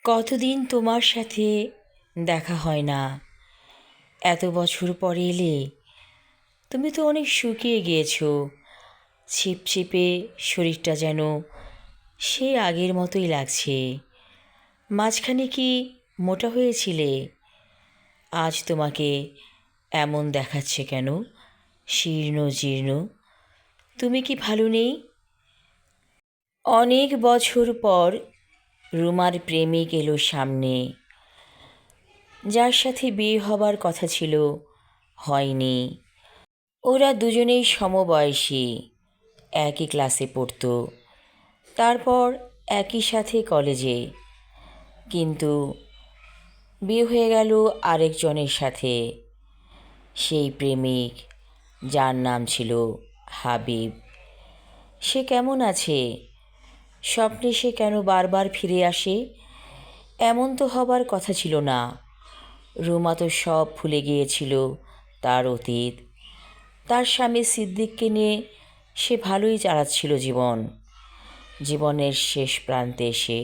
কতদিন তোমার সাথে দেখা হয় না। এত বছর পরে এলে। তুমি তো অনেক শুকিয়ে গিয়েছো। ছিপছিপে শরীরটা যেন সেই আগের মতোই লাগছে। মাঝখানে কি মোটা হয়েছিলে? আজ তোমাকে এমন দেখাচ্ছে কেন? শীর্ণ জীর্ণ। তুমি কি ভালো নেই? অনেক বছর পর রুমার প্রেমিক এলো সামনে, যার সাথে বিয়ে হবার কথা ছিল, হয়নি। ওরা দুজনেই সমবয়সী, একই ক্লাসে পড়তো, তারপর একই সাথে কলেজে। কিন্তু বিয়ে হয়ে গেল আরেকজনের সাথে। সেই প্রেমিক, যার নাম ছিল হাবিব। সে কেমন আছে? স্বপ্নে সে কেন বারবার ফিরে আসে? এমন তো হবার কথা ছিল না। রুমা তো সব ভুলে গিয়েছিল, তার অতীত। তার স্বামী সিদ্দিককে নিয়ে সে ভালোই চালাচ্ছিল জীবন। জীবনের শেষ প্রান্তে এসে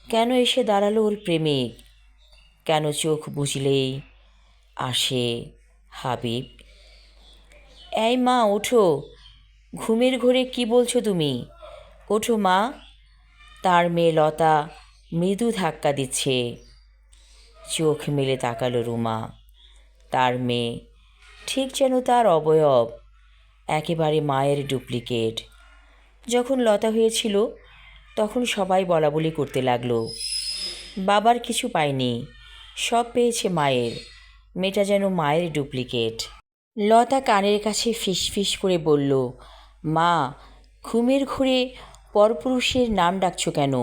কেন এসে দাঁড়ালো ওর প্রেমিক? কেন চোখ বুঝলেই আসে হাবিব? এই মা, ওঠো। ঘুমের ঘোরে কি বলছো তুমি? ওঠো মা। তার মেয়ে লতা মৃদু ধাক্কা দিচ্ছে। চোখ মেলে তাকালো রুমা। তার মেয়ে ঠিক যেন তার অবয়ব, একেবারে মায়ের ডুপ্লিকেট। যখন লতা হয়েছিল তখন সবাই বলাবলি করতে লাগলো, বাবার কিছু পায়নি, সব পেয়েছে মায়ের। মেয়েটা যেন মায়ের ডুপ্লিকেট। লতা কানের কাছে ফিসফিস করে বলল, মা, ঘুমের ঘোরে পরপুরুষের নাম ডাকছো কেন?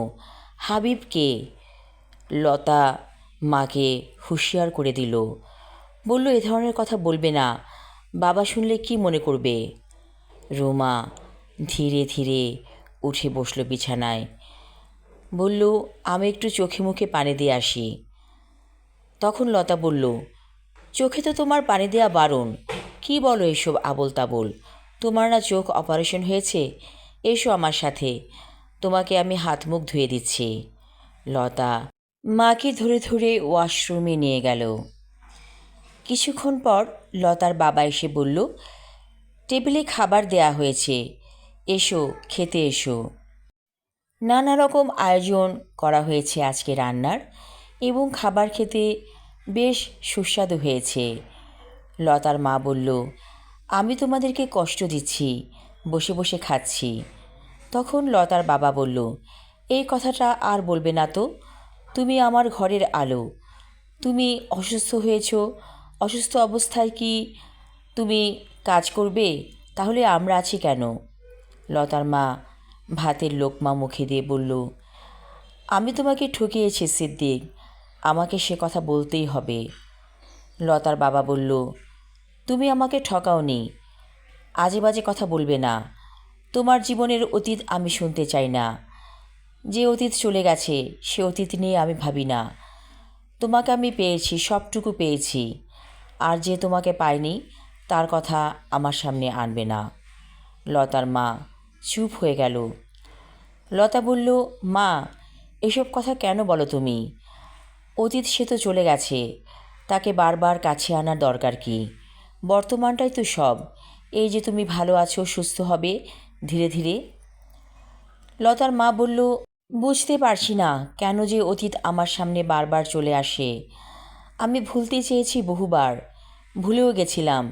হাবিবকে। লতা মাকে হুঁশিয়ার করে দিল, বলল, এ ধরনের কথা বলবে না, বাবা শুনলে কি মনে করবে? রুমা ধীরে ধীরে উঠে বসলো বিছানায়। বলল, আমি একটু চোখে মুখে পানি দিয়ে আসি। তখন লতা বলল, চোখে তো তোমার পানি দেওয়া বারণ। কি বলো এসব আবোল তাবোল? তোমার না চোখ অপারেশন হয়েছে? এসো আমার সাথে, তোমাকে আমি হাত মুখ ধুয়ে দিচ্ছি। লতা মাকে ধরে ধরে ওয়াশরুমে নিয়ে গেল। কিছুক্ষণ পর লতার বাবা এসে বলল, টেবিলে খাবার দেয়া হয়েছে, এসো খেতে এসো। নানা রকম আয়োজন করা হয়েছে আজকে রান্নার, এবং খাবার খেতে বেশ সুস্বাদু হয়েছে। লতার মা বলল, আমি তোমাদেরকে কষ্ট দিচ্ছি, বসে বসে খাচ্ছি। তখন লতার বাবা বলল, এই কথাটা আর বলবে না তো। তুমি আমার ঘরের আলো। তুমি অসুস্থ হয়েছ, অসুস্থ অবস্থায় কি তুমি কাজ করবে? তাহলে আমরা আছি কেন? লতার মা ভাতের লোকমা মুখে দিয়ে বলল, আমি তোমাকে ঠকিয়েছি সিদ্দিক, আমাকে সে কথা বলতেই হবে। লতার বাবা বলল, তুমি আমাকে ঠকাওনি, আজে বাজে কথা বলবে না। তোমার জীবনের অতীত আমি শুনতে চাই না। যে অতীত চলে গেছে সে অতীত নিয়ে আমি ভাবি না। তোমাকে আমি পেয়েছি, সবটুকু পেয়েছি। আর যে তোমাকে পায়নি তার কথা আমার সামনে আনবে না। লতার মা চুপ হয়ে গেল। লতা বলল, মা, এসব কথা কেন বলো তুমি? অতীত সে তো চলে গেছে, তাকে বারবার কাছে আনার দরকার কি? বর্তমানটাই তো সব। এই যে তুমি ভালো আছো, সুস্থ হবে ধীরে ধীরে। লতার মা বলল, বুঝতে পারছি না কেন যে অতীত আমার সামনে বারবার চলে আসে। আমি ভুলতে চেয়েছি বহুবার, ভুলেও গেছিলাম,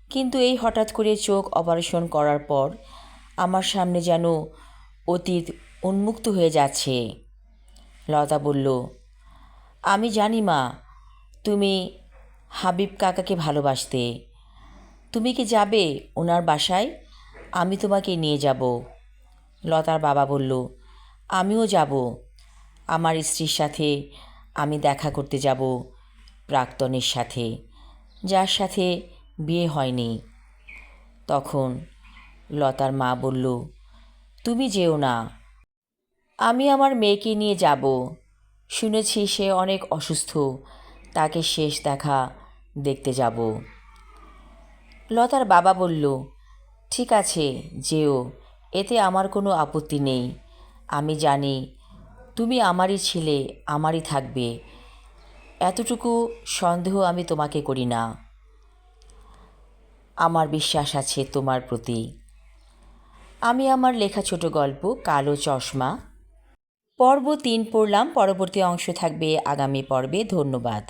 কিন্তু এই হঠাৎ করে চোখ অপারেশন করার পর আমার সামনে যেন অতীত উন্মুক্ত হয়ে যাচ্ছে। লতা বলল, আমি জানি মা, তুমি হাবিব কাকাকে ভালোবাসতে। তুমি কি যাবে ওনার বাসায়? আমি তোমাকে নিয়ে যাব। লতার বাবা বলল, আমিও যাব। আমার স্ত্রীর সাথে আমি দেখা করতে যাব, প্রাক্তনের সাথে, যার সাথে বিয়ে হয়নি। তখন লতার মা বলল, তুমি যেও না, আমি আমার মেয়েকে নিয়ে যাব। শুনেছি সে অনেক অসুস্থ, তাকে শেষ দেখা দেখতে যাব। লতার বাবা বলল, ঠিক আছে, যেও, এতে আমার কোনো আপত্তি নেই। আমি জানি তুমি আমারই ছেলে, আমারই থাকবে, এতটুকু সন্দেহ আমি তোমাকে করি না। আমার বিশ্বাস আছে তোমার প্রতি। আমি আমার লেখা ছোট গল্প কালো চশমা পর্ব 3 পড়লাম। পরবর্তী অংশ থাকবে আগামী পর্বে। ধন্যবাদ।